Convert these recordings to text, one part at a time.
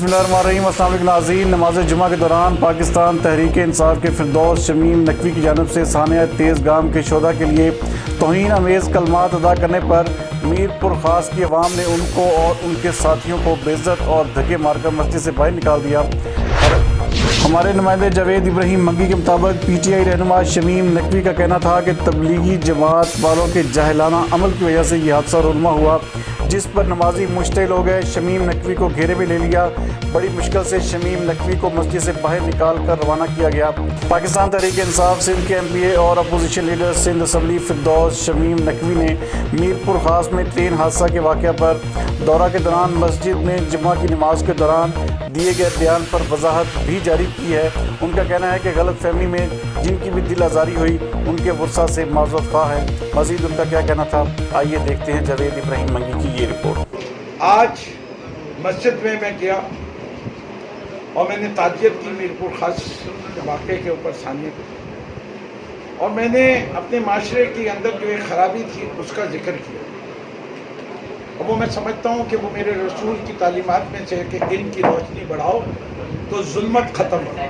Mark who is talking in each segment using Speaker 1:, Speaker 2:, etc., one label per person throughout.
Speaker 1: بسم اللہ الرحمن الرحیم۔ السلام علیکم ناظرین، نماز جمعہ کے دوران پاکستان تحریک انصاف کے فردوس شمیم نقوی کی جانب سے ثانیہ تیز گام کے شہداء کے لیے توہین آمیز کلمات ادا کرنے پر میر پور خاص کی عوام نے ان کو اور ان کے ساتھیوں کو بے عزت اور دھکے مار کر مسجد سے باہر نکال دیا۔ ہمارے نمائندے جاوید ابراہیم منگی کے مطابق پی ٹی آئی رہنما شمیم نقوی کا کہنا تھا کہ تبلیغی جماعت والوں کے جاہلانہ عمل کی وجہ سے یہ حادثہ رونما ہوا، جس پر نمازی مشتعل ہو گئے۔ شمیم نقوی کو گھیرے میں لے لیا، بڑی مشکل سے شمیم نقوی کو مسجد سے باہر نکال کر روانہ کیا گیا۔ پاکستان تحریک انصاف سندھ کے ایم پی اے اور opposition leader Sindh assembly Firdous Shamim Naqvi نے میر پور خاص میں ٹرین حادثہ کے واقعہ پر دورہ کے دوران مسجد میں جمعہ کی نماز کے دوران دیے گئے بیان پر وضاحت بھی جاری کی ہے۔ ان کا کہنا ہے کہ غلط فہمی میں جن کی بھی دل آزاری ہوئی ان کے ورثہ سے معذرت خواہ ہے۔ مزید ان کا کیا کہنا تھا، آئیے دیکھتے ہیں جاوید ابراہیم منگی کی یہ رپورٹ۔
Speaker 2: آج مسجد میں گیا اور میں نے تعزیت کی میر پور خاص واقعے کے اوپر ثانیہ کو، اور میں نے اپنے معاشرے کے اندر جو ایک خرابی تھی اس کا ذکر کیا، اور وہ میں سمجھتا ہوں کہ وہ میرے رسول کی تعلیمات میں سے ہے کہ علم کی روشنی بڑھاؤ تو ظلمت ختم ہوگی،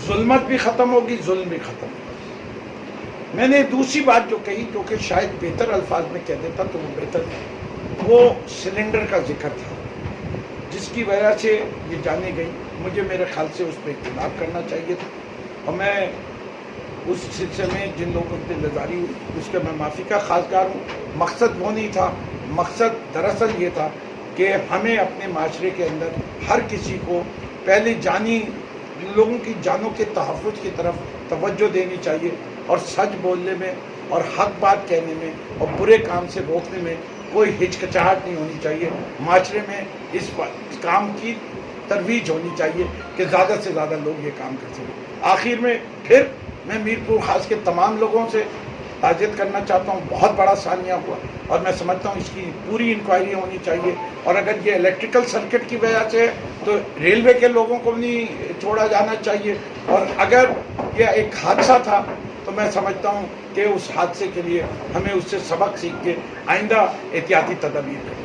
Speaker 2: ظلمت بھی ختم ہوگی، ظلم بھی ختم ہوگی۔ میں نے دوسری بات جو کہی، جو کہ شاید بہتر الفاظ میں کہہ دیتا تو وہ بہتر تھا، وہ سلنڈر کا ذکر تھا جس کی وجہ سے یہ جانے گئی۔ مجھے میرے خیال سے اس پہ اختلاف کرنا چاہیے تھا، اور میں اس سلسلے میں جن لوگوں کی نظاری ہوئی اس کا میں معافی کا خواستگار ہوں۔ مقصد وہ نہیں تھا، مقصد دراصل یہ تھا کہ ہمیں اپنے معاشرے کے اندر ہر کسی کو پہلے جانی لوگوں کی جانوں کے تحفظ کی طرف توجہ دینی چاہیے، اور سچ بولنے میں اور حق بات کہنے میں اور برے کام سے روکنے میں کوئی ہچکچاہٹ نہیں ہونی چاہیے۔ معاشرے میں اس کام کی ترویج ہونی چاہیے کہ زیادہ سے زیادہ لوگ یہ کام کر سکیں۔ آخر میں پھر میں میر پور خاص کے تمام لوگوں سے تعزیت کرنا چاہتا ہوں۔ بہت بڑا ثانیہ ہوا، اور میں سمجھتا ہوں اس کی پوری انکوائری ہونی چاہیے، اور اگر یہ الیکٹریکل سرکٹ کی وجہ سے تو ریلوے کے لوگوں کو نہیں چھوڑا جانا چاہیے، اور اگر یہ ایک حادثہ تھا تو میں سمجھتا ہوں کہ اس حادثے کے لیے ہمیں اس سے سبق سیکھ کے آئندہ احتیاطی تدابیر کریں۔